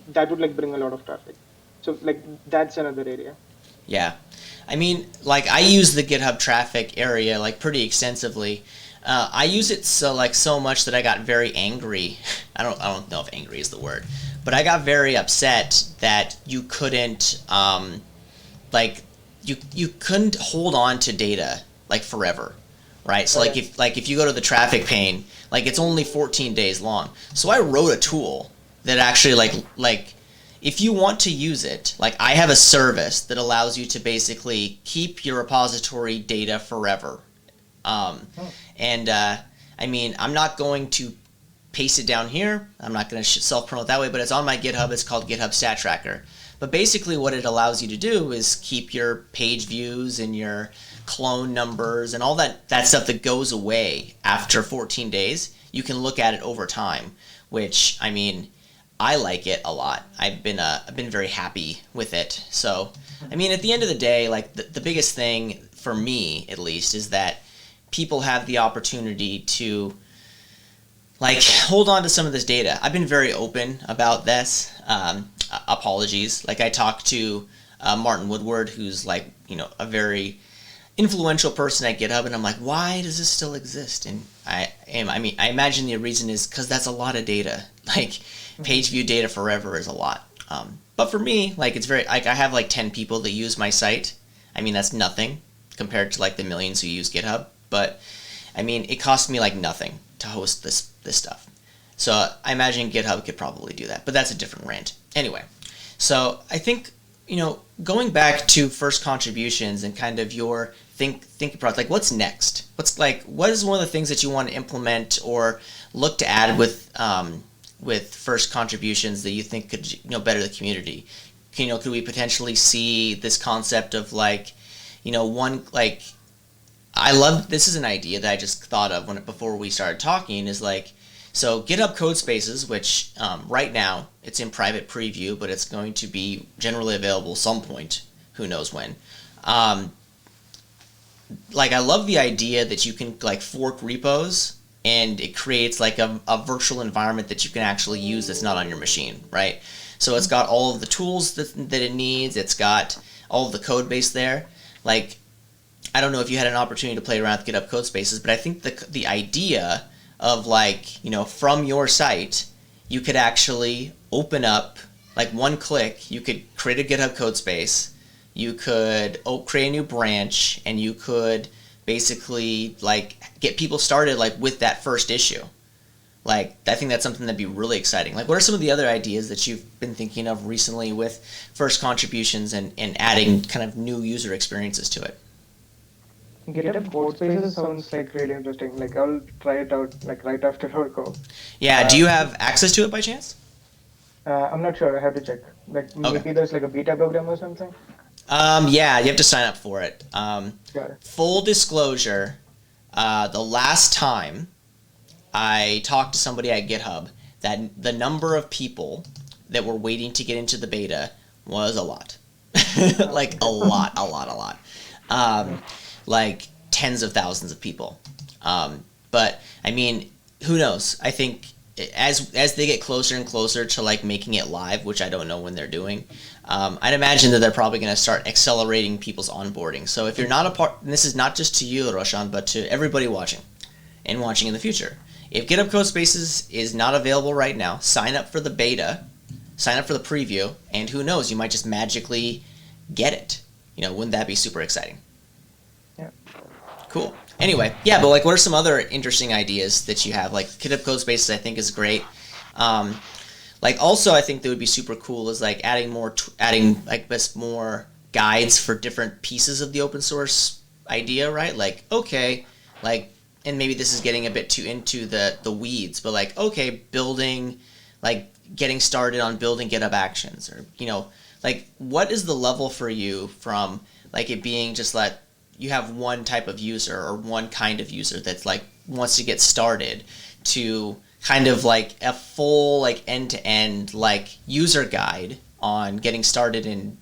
that would like bring a lot of traffic. So like that's another area. Yeah, I mean, like I use the GitHub traffic area like pretty extensively. I use it so much that I got very angry. I don't know if angry is the word, but I got very upset that you couldn't you couldn't hold on to data like forever, right? So like if you go to the traffic pane, like it's only 14 days long. So I wrote a tool that actually like if you want to use it, like I have a service that allows you to basically keep your repository data forever. And I mean, I'm not going to paste it down here. I'm not going to self-promote that way, but it's on my GitHub. It's called GitHub Stat Tracker. But basically what it allows you to do is keep your page views and your clone numbers and all that stuff that goes away after 14 days. You can look at it over time, which, I mean, I like it a lot. I've been very happy with it. So, I mean, at the end of the day, like the biggest thing for me, at least, is that people have the opportunity to like hold on to some of this data. I've been very open about this. Apologies. Like I talked to Martin Woodward, who's like, a very influential person at GitHub, and I'm like, why does this still exist? And I imagine the reason is because that's a lot of data. Like page view data forever is a lot. But for me, like it's very like I have like 10 people that use my site. I mean, that's nothing compared to like the millions who use GitHub. But I mean, it costs me like nothing to host this stuff. So I imagine GitHub could probably do that, but that's a different rant. Anyway, so I think, going back to first contributions and kind of your thinking process, like what's next? What is one of the things that you want to implement or look to add with first contributions that you think could, better the community? Could we potentially see this concept of like, one, like, I love this is an idea that I just thought of before we started talking is like so GitHub Codespaces, which right now it's in private preview, but it's going to be generally available some point, who knows when. Um, like I love the idea that you can like fork repos and it creates like a virtual environment that you can actually use that's not on your machine, right? So it's got all of the tools that it needs. It's got all of the code base there. Like, I don't know if you had an opportunity to play around with GitHub Codespaces, but I think the idea of like, you know, from your site, you could actually open up, like one click, you could create a GitHub Codespace, you could create a new branch, and you could basically like get people started like with that first issue. Like, I think that's something that'd be really exciting. Like, what are some of the other ideas that you've been thinking of recently with first contributions and adding kind of new user experiences to it? GitHub Codespaces sounds like really interesting. Like I'll try it out like right after our call. Yeah, do Uh, you have access to it by chance? I'm not sure. I have to check. Like Okay. maybe there's like a beta program or something. Yeah, you have to sign up for it. Got it. Full disclosure, the last time I talked to somebody at GitHub, that the number of people that were waiting to get into the beta was a lot. Like a lot. Um, like tens of thousands of people. But I mean, who knows? I think as they get closer and closer to like making it live, which I don't know when they're doing, I'd imagine that they're probably going to start accelerating people's onboarding. So if you're not a part, and this is not just to you, Roshan, but to everybody watching and watching in the future. If GitHub Codespaces is not available right now, sign up for the beta, sign up for the preview, and who knows, you might just magically get it. You know, wouldn't that be super exciting? Yeah. Cool. Anyway, yeah, but like, what are some other interesting ideas that you have? Like, GitHub Codespaces, I think, is great. Like, also, I think that would be super cool is like adding like this more guides for different pieces of the open source idea, right? Like, okay, like, and maybe this is getting a bit too into the weeds, but like, okay, building, like, getting started on building GitHub Actions, or you know, like, what is the level for you from like it being just like you have one type of user or one kind of user that's like wants to get started to kind of like a full like end-to-end like user guide on getting started in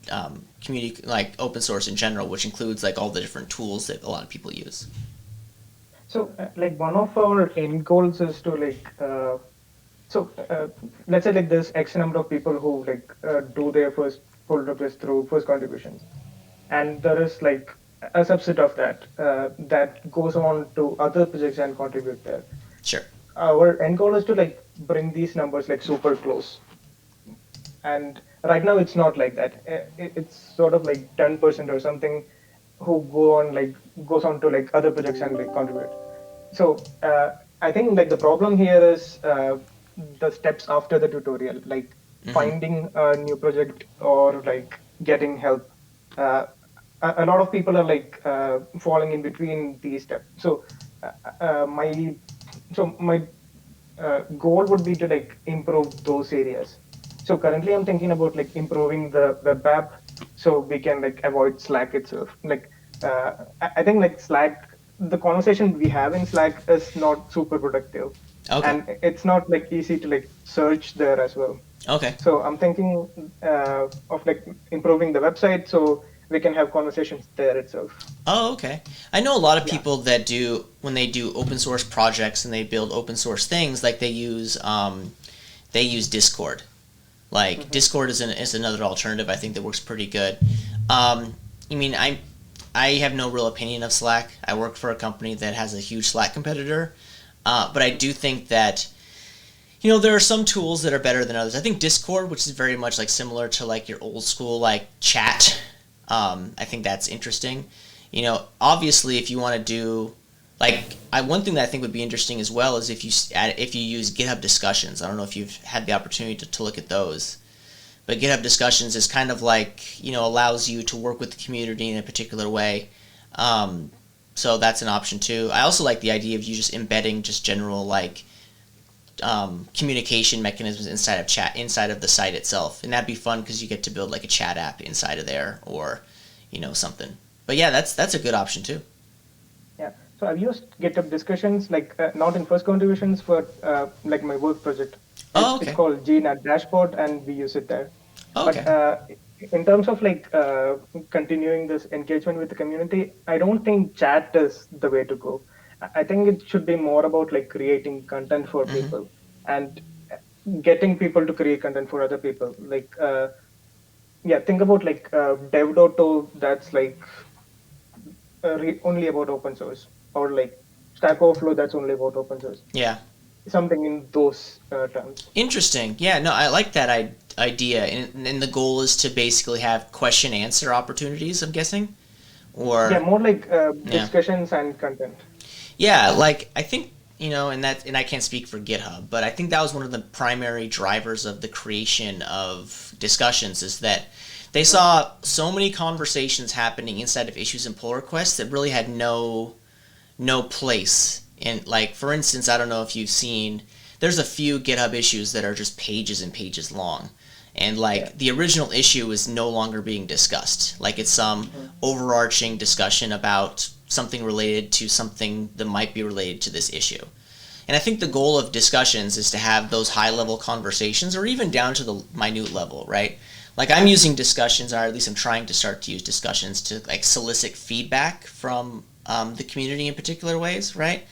community like open source in general, which includes like all the different tools that a lot of people use. So like one of our end goals is to like so let's say like there's X number of people who like do their first pull request through first contributions, and there is like a subset of that that goes on to other projects and contribute there. Sure. Our end goal is to like bring these numbers like super close, and right now it's not like that. It's sort of like 10% or something who goes on to like other projects and like contribute. So I think like the problem here is the steps after the tutorial, like finding a new project or like getting help. Uh, a lot of people are like falling in between these steps. So my goal would be to like improve those areas. So currently I'm thinking about like improving the web app so we can like avoid Slack itself. Like I think like Slack, the conversation we have in Slack is not super productive, Okay. and it's not like easy to like search there as well. Okay. So I'm thinking of like improving the website so we can have conversations there itself. Oh, okay. I know a lot of Yeah. people that do when they do open source projects and they build open source things, like they use Discord. Like Discord is another alternative I think that works pretty good. I mean, I have no real opinion of Slack. I work for a company that has a huge Slack competitor, but I do think that you know there are some tools that are better than others. I think Discord, which is very much like similar to like your old school like chat, I think that's interesting. You know, obviously, if you want to do like one thing that I think would be interesting as well is if you use GitHub Discussions. I don't know if you've had the opportunity to look at those, but GitHub Discussions is kind of like you know allows you to work with the community in a particular way. So that's an option too. I also like the idea of you just embedding just general like communication mechanisms inside of the site itself, and that'd be fun because you get to build like a chat app inside of there or you know something. But yeah, that's a good option too. Yeah. So I've used GitHub Discussions, like not in first contributions, but like my work project. Oh, It's okay. called GNAT Dashboard, and we use it there. Oh, But okay. in terms of like continuing this engagement with the community, I don't think chat is the way to go. I think it should be more about like creating content for Mm-hmm. people and getting people to create content for other people. Like yeah, think about like dev.to that's like only about open source, or like Stack Overflow that's only about open source. Yeah. Something in those terms. Interesting. Yeah, no, I like that idea. And the goal is to basically have question answer opportunities, I'm guessing? Yeah, Or, more like yeah. discussions and content. Yeah, like I think and I can't speak for GitHub, but I think that was one of the primary drivers of the creation of discussions is that they saw so many conversations happening inside of issues and pull requests that really had no place. And like for instance, I don't know if you've seen, there's a few GitHub issues that are just pages and pages long. And like Yeah. the original issue is no longer being discussed. Like it's some overarching discussion about something related to something that might be related to this issue. And I think the goal of discussions is to have those high level conversations or even down to the minute level, right? Like I'm using discussions, or at least I'm trying to start to use discussions to like solicit feedback from the community in particular ways, right?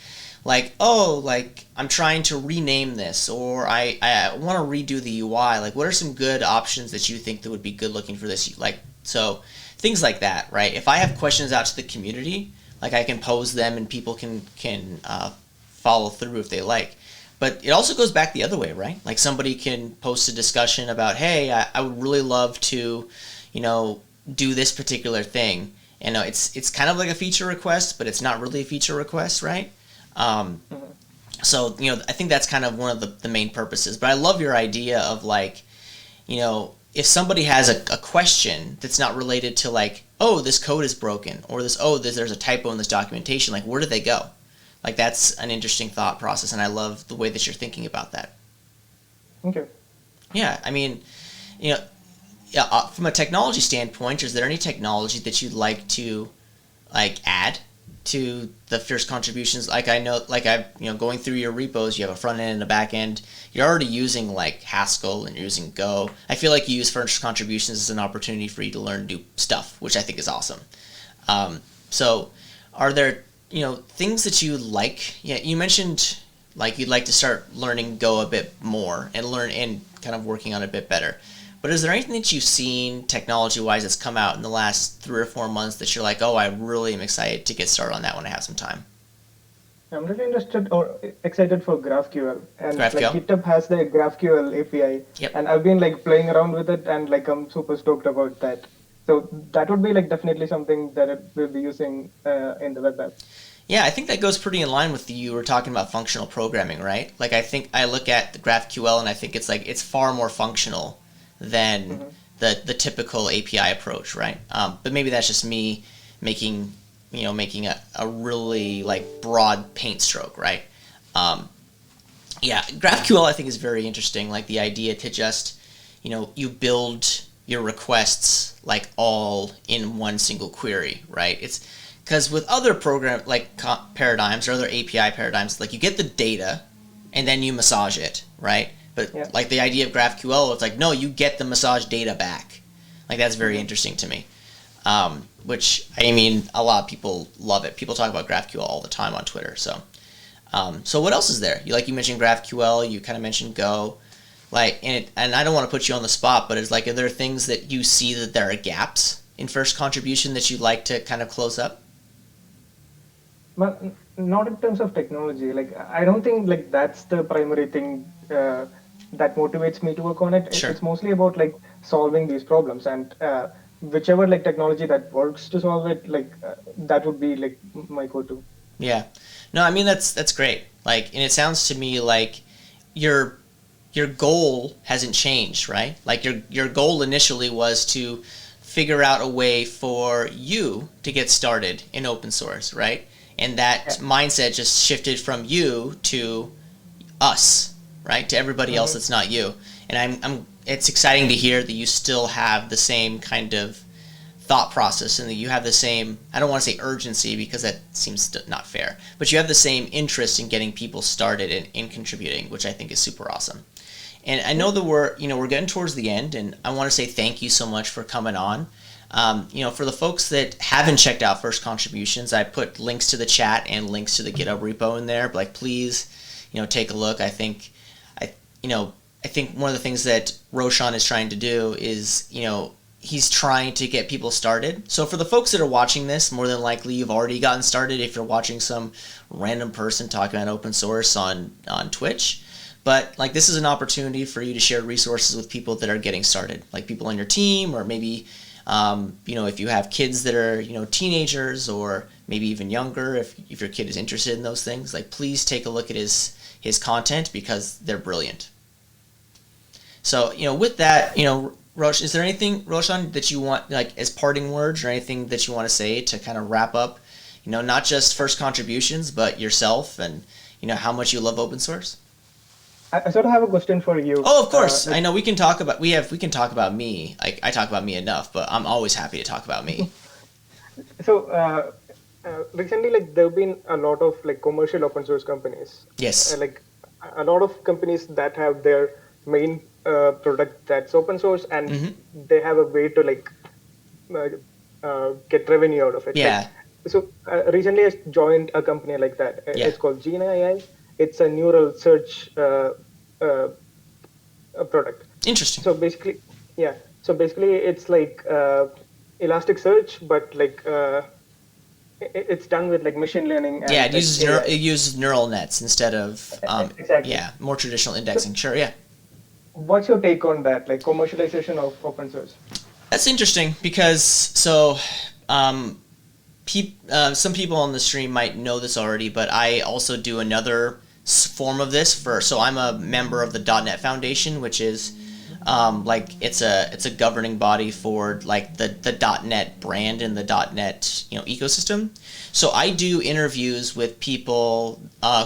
Like, oh, like I'm trying to rename this, or I want to redo the UI. Like, what are some good options that you think that would be good looking for this? Like, so things like that, right? If I have questions out to the community, like I can pose them and people can follow through if they like. But it also goes back the other way, right? Like somebody can post a discussion about, hey, I would really love to, do this particular thing. And it's kind of like a feature request, but it's not really a feature request, right? Um, Mhm. so I think that's kind of one of the main purposes. But I love your idea of like, if somebody has a question that's not related to like, oh, this code is broken, or there's a typo in this documentation, like where do they go? Like that's an interesting thought process, and I love the way that you're thinking about that. Okay. Yeah, I mean, you know, yeah, from a technology standpoint, is there any technology that you'd like to like add to the first contributions? Like I know, like I, going through your repos, you have a front end and a back end. You're already using like Haskell and you're using Go. I feel like you use first contributions as an opportunity for you to learn new stuff, which I think is awesome. So, are there things that you like? Yeah, you mentioned like you'd like to start learning Go a bit more and learn and kind of working on it a bit better. But is there anything that you've seen technology-wise that's come out in the last 3 or 4 months that you're like, oh, I really am excited to get started on that when I have some time? I'm really interested or excited for GraphQL, and like GraphQL? GitHub has the GraphQL API, Yep. and I've been like playing around with it, and like I'm super stoked about that. So that would be like definitely something that it will be using in the web app. Yeah, I think that goes pretty in line with you were talking about functional programming, right? Like I think I look at the GraphQL and I think it's like it's far more functional than Hmm. the typical API approach, right? But maybe that's just me making making a really like broad paint stroke, right? Um, yeah, GraphQL I think is very interesting. Like the idea to just you build your requests like all in one single query, right? It's because with other program like paradigms or other API paradigms, like you get the data and then you massage it, right? Yeah. But like the idea of GraphQL, it's like no, you get the massage data back. Like that's very Hmm. interesting to me. Which I mean, a lot of people love it. People talk about GraphQL all the time on Twitter. So what else is there? You mentioned GraphQL. You kind of mentioned Go. Like, and I don't want to put you on the spot, but it's like, are there things that you see that there are gaps in first contribution that you'd like to kind of close up? But not in terms of technology. Like I don't think like that's the primary thing that motivates me to work on it. Sure. It's mostly about like solving these problems, and whichever like technology that works to solve it, like that would be like my go-to. Yeah. No, I mean that's great. Like, and it sounds to me like your your goal hasn't changed, right? Like your goal initially was to figure out a way for you to get started in open source, right? And that Yeah. mindset just shifted from you to us, right? To everybody else Hmm. that's not you. And I'm it's exciting to hear that you still have the same kind of thought process and that you have the same, I don't want to say urgency because that seems not fair, but you have the same interest in getting people started and in contributing, which I think is super awesome. And I know that we're getting towards the end, and I want to say thank you so much for coming on. For the folks that haven't checked out First Contributions, I put links to the chat and links to the GitHub repo in there. But like, please, take a look. I think one of the things that Roshan is trying to do is, he's trying to get people started. So for the folks that are watching this, more than likely you've already gotten started if you're watching some random person talking about open source on Twitch. But like, this is an opportunity for you to share resources with people that are getting started, like people on your team, or maybe if you have kids that are teenagers or maybe even younger, if your kid is interested in those things, like, please take a look at his content because they're brilliant. So with that, Roshan, is there anything, Roshan, that you want, like, as parting words or anything that you want to say to kind of wrap up, not just First Contributions, but yourself and, how much you love open source? I sort of have a question for you. Oh, of course. I know we can talk about me. I talk about me enough, but I'm always happy to talk about me. So recently, like, there have been a lot of like commercial open source companies. Yes. Like a lot of companies that have their main product that's open source, and they have a way to like get revenue out of it. Yeah. Like, so recently, I joined a company like that. Yeah. It's called Gina AI. It's a neural search product. Interesting. So basically, it's like Elasticsearch, but like it's done with like machine learning. And it uses neural nets instead of exactly. Yeah, more traditional indexing. Sure, yeah. What's your take on that, like commercialization of open source? That's interesting because some people on the stream might know this already, but I also do another form of this so I'm a member of the .NET Foundation, which is it's a governing body for like the .NET brand and the .NET ecosystem. So I do interviews with people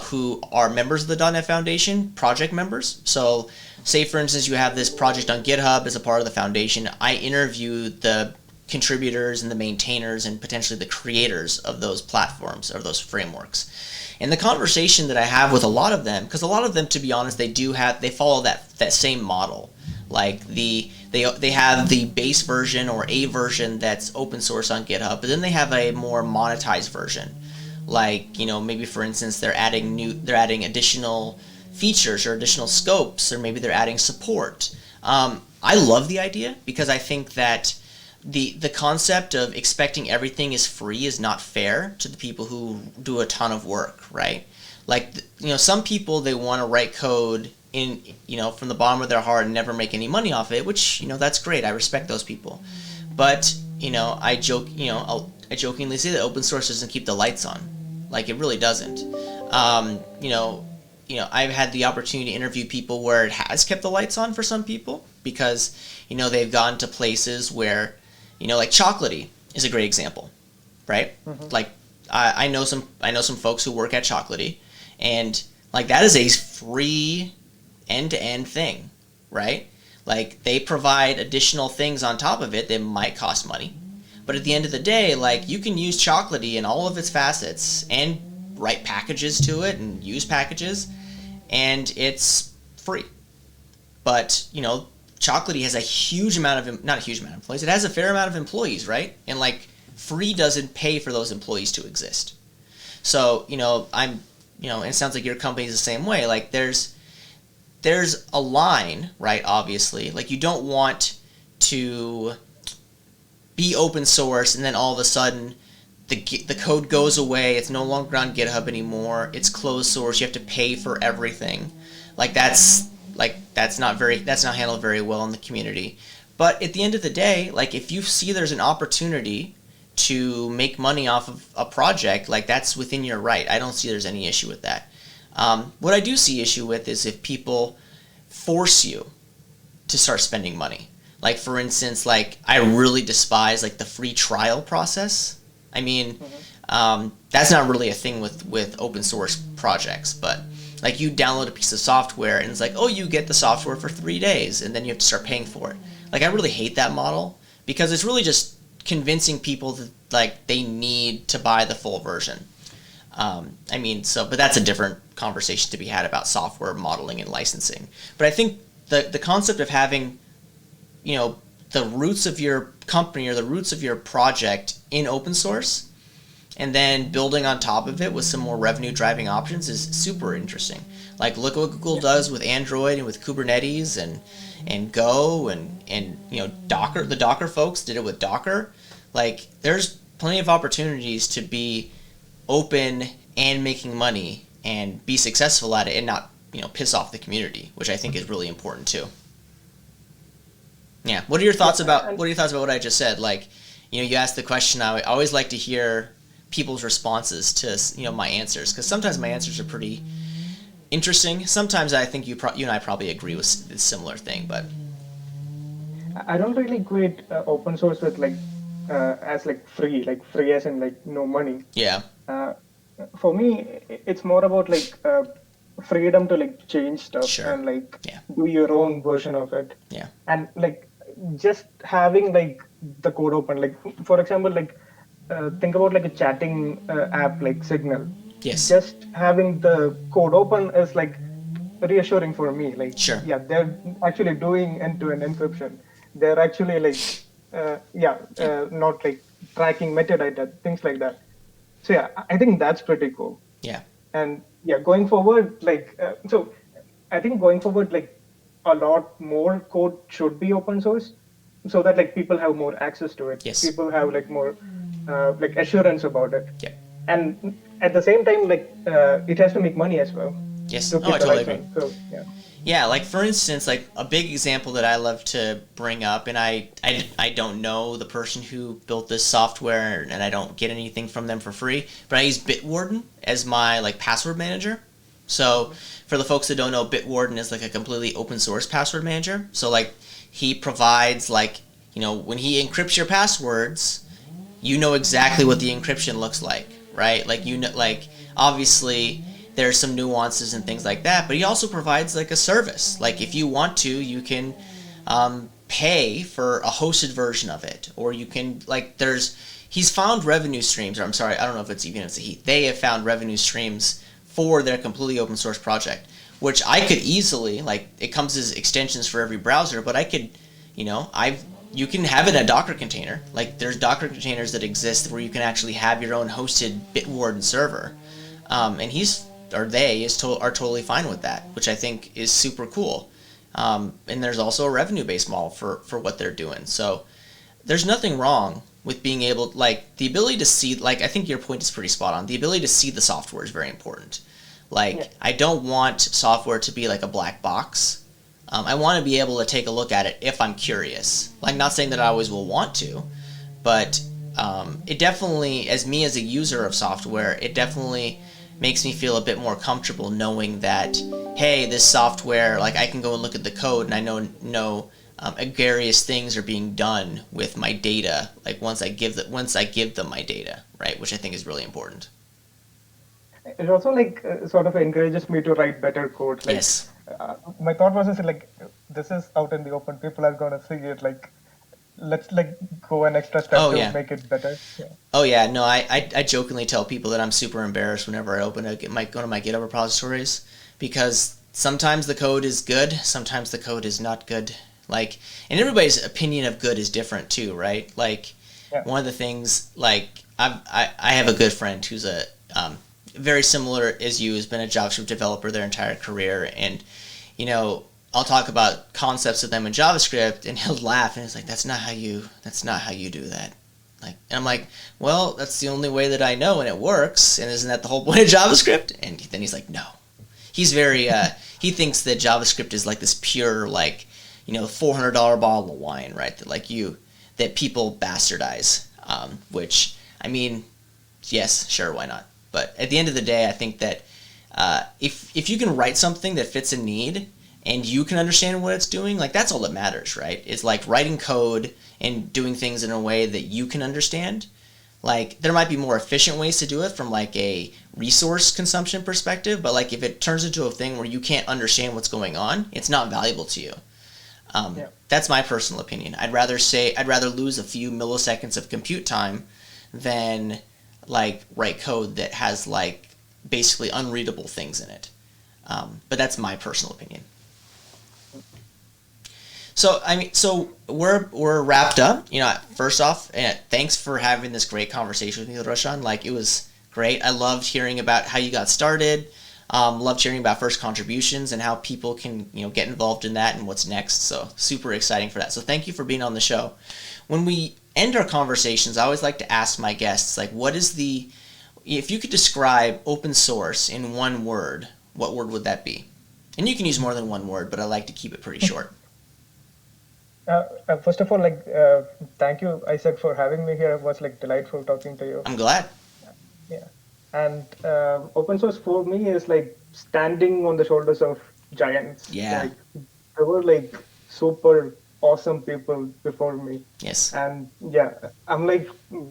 who are members of the .NET Foundation, project members. So say for instance you have this project on GitHub as a part of the foundation. I interview the contributors and the maintainers and potentially the creators of those platforms or those frameworks. And the conversation that I have with a lot of them, because a lot of them, to be honest, they follow that same model. Like they have the base version or a version that's open source on GitHub, but then they have a more monetized version. Like, maybe for instance they're adding additional features or additional scopes, or maybe they're adding support. I love the idea because I think that the concept of expecting everything is free is not fair to the people who do a ton of work, right? Like, some people, they want to write code in, from the bottom of their heart and never make any money off it, which, that's great. I respect those people. But, I jokingly say that open source doesn't keep the lights on. Like, it really doesn't. I've had the opportunity to interview people where it has kept the lights on for some people because, they've gone to places where, like Chocolatey is a great example, right? Mm-hmm. Like I know some folks who work at Chocolatey, and like that is a free end-to-end thing, right? Like they provide additional things on top of it that might cost money, but at the end of the day, like you can use Chocolatey in all of its facets and write packages to it and use packages, and it's free. But Chocolatey has not a huge amount of employees. It has a fair amount of employees, right? And like free doesn't pay for those employees to exist. So, and it sounds like your company is the same way. Like there's a line, right? Obviously, like you don't want to be open source and then all of a sudden the code goes away. It's no longer on GitHub anymore. It's closed source. You have to pay for everything. That's not handled very well in the community. But at the end of the day, like if you see there's an opportunity to make money off of a project, like that's within your right. I don't see there's any issue with that. What I do see issue with is if people force you to start spending money. Like for instance, like I really despise like the free trial process. I mean, that's not really a thing with open source projects, but like you download a piece of software and it's like, oh, you get the software for 3 days and then you have to start paying for it. Like I really hate that model because it's really just convincing people that like they need to buy the full version. But that's a different conversation to be had about software modeling and licensing. But I think the concept of having, the roots of your company or the roots of your project in open source, and then building on top of it with some more revenue driving options is super interesting. Like look at what Google does with Android and with Kubernetes and Go and Docker. The Docker folks did it with Docker. Like there's plenty of opportunities to be open and making money and be successful at it and not piss off the community, which I think is really important too. Yeah. What are your thoughts about what I just said? Like, you asked the question. I always like to hear people's responses to my answers, because sometimes my answers are pretty interesting. Sometimes I think you and I probably agree with a similar thing, but I don't really equate open source with as free as in no money. Yeah. For me, it's more about freedom to change stuff. Sure. And do your own version of it. Yeah. And just having the code open. For example, think about a chatting app like Signal. Yes. Just having the code open is reassuring for me. Sure. Yeah, they're actually doing end-to-end encryption. They're actually not tracking metadata, things like that. So yeah, I think that's pretty cool. Yeah. And yeah, going forward, so I think going forward, a lot more code should be open source, so that people have more access to it. Yes. People have more assurance about it. Yeah. And at the same time, it has to make money as well. Yes. I totally agree. So yeah. Yeah, for instance, a big example that I love to bring up, and I don't know the person who built this software, and I don't get anything from them for free, but I use Bitwarden as my password manager. So for the folks that don't know, Bitwarden is a completely open source password manager. So he provides when he encrypts your passwords, exactly what the encryption looks like, right? Obviously there's some nuances and things like that, but he also provides a service. If you want to, you can pay for a hosted version of it, or you can he's found revenue streams, or I'm sorry, I don't know if it's even it's a he. They have found revenue streams for their completely open source project, which I could easily it comes as extensions for every browser, but I could, you can have it in a Docker container. There's Docker containers that exist where you can actually have your own hosted Bitwarden server, and they are totally fine with that, which I think is super cool. And there's also a revenue-based model for what they're doing. So there's nothing wrong with being able, the ability to see, I think your point is pretty spot on. The ability to see the software is very important. I don't want software to be a black box. I want to be able to take a look at it if I'm curious. Not saying that I always will want to, but it definitely, as a user of software, it definitely makes me feel a bit more comfortable knowing that, hey, this software, I can go and look at the code and I know egregious things are being done with my data, once I give them my data, right? Which I think is really important. It also sort of encourages me to write better code. Yes. My thought process is this is out in the open. People are going to see it. Let's go an extra step to make it better. Yeah. Oh yeah, no, I jokingly tell people that I'm super embarrassed whenever I go to my GitHub repositories, because sometimes the code is good, sometimes the code is not good. And everybody's opinion of good is different too, right? One of the things, I have a good friend who's a very similar as you, has been a JavaScript developer their entire career, and I'll talk about concepts with them in JavaScript, and he'll laugh, and it's that's not how you do that. And I'm well, that's the only way that I know, and it works, and isn't that the whole point of JavaScript? And then he's no. He's very, he thinks that JavaScript is this pure, $400 bottle of wine, right? That people bastardize, which, yes, sure, why not? But at the end of the day, I think that if you can write something that fits a need, and you can understand what it's doing, that's all that matters, right? It's writing code and doing things in a way that you can understand. There might be more efficient ways to do it from a resource consumption perspective, but if it turns into a thing where you can't understand what's going on, it's not valuable to you. Yeah. That's my personal opinion. I'd rather lose a few milliseconds of compute time than like write code that has like basically unreadable things in it. But that's my personal opinion. So so we're wrapped up. First off, thanks for having this great conversation with me, Roshan. Like, it was great. I loved hearing about how you got started. Loved hearing about first contributions and how people can get involved in that and what's next. So super exciting for that. So thank you for being on the show. When we end our conversations, I always like to ask my guests, like, if you could describe open source in one word, what word would that be? And you can use more than one word, but I like to keep it pretty short. First of all, thank you, Isaac, for having me here. It was delightful talking to you. I'm glad. Yeah. And open source for me is standing on the shoulders of giants. Yeah. There were super awesome people before me. Yes. And yeah, I'm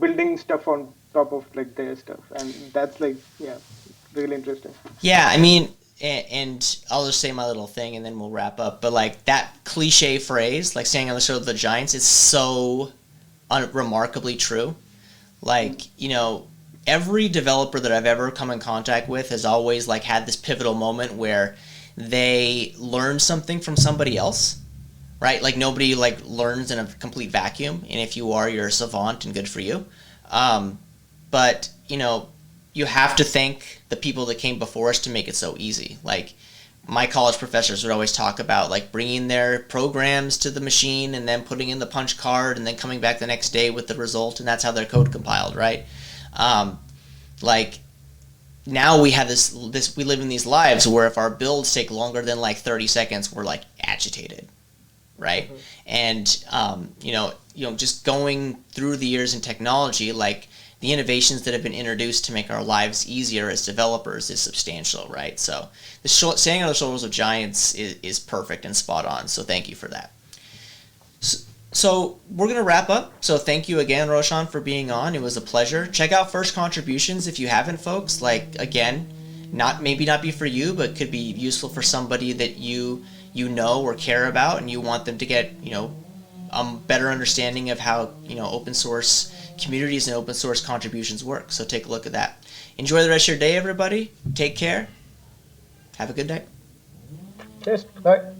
building stuff on top of their stuff, and that's really interesting. Yeah, and I'll just say my little thing and then we'll wrap up. But that cliche phrase, standing on the shoulders of the giants, is so remarkably true. Every developer that I've ever come in contact with has always had this pivotal moment where they learn something from somebody else, right? Nobody learns in a complete vacuum, and if you are, you're a savant and good for you. But you have to thank the people that came before us to make it so easy. My college professors would always talk about bringing their programs to the machine and then putting in the punch card and then coming back the next day with the result, and that's how their code compiled, right? Now we have we live in these lives where if our builds take longer than 30 seconds, we're agitated, right? Mm-hmm. And just going through the years in technology, the innovations that have been introduced to make our lives easier as developers is substantial, right? So standing on the shoulders of giants is perfect and spot on. So thank you for that. So we're going to wrap up. So thank you again, Roshan, for being on. It was a pleasure. Check out First Contributions if you haven't, folks. Again, maybe not be for you, but could be useful for somebody that you know or care about, and you want them to get better understanding of how open source communities and open source contributions work. So take a look at that. Enjoy the rest of your day, everybody. Take care. Have a good night. Cheers. Bye.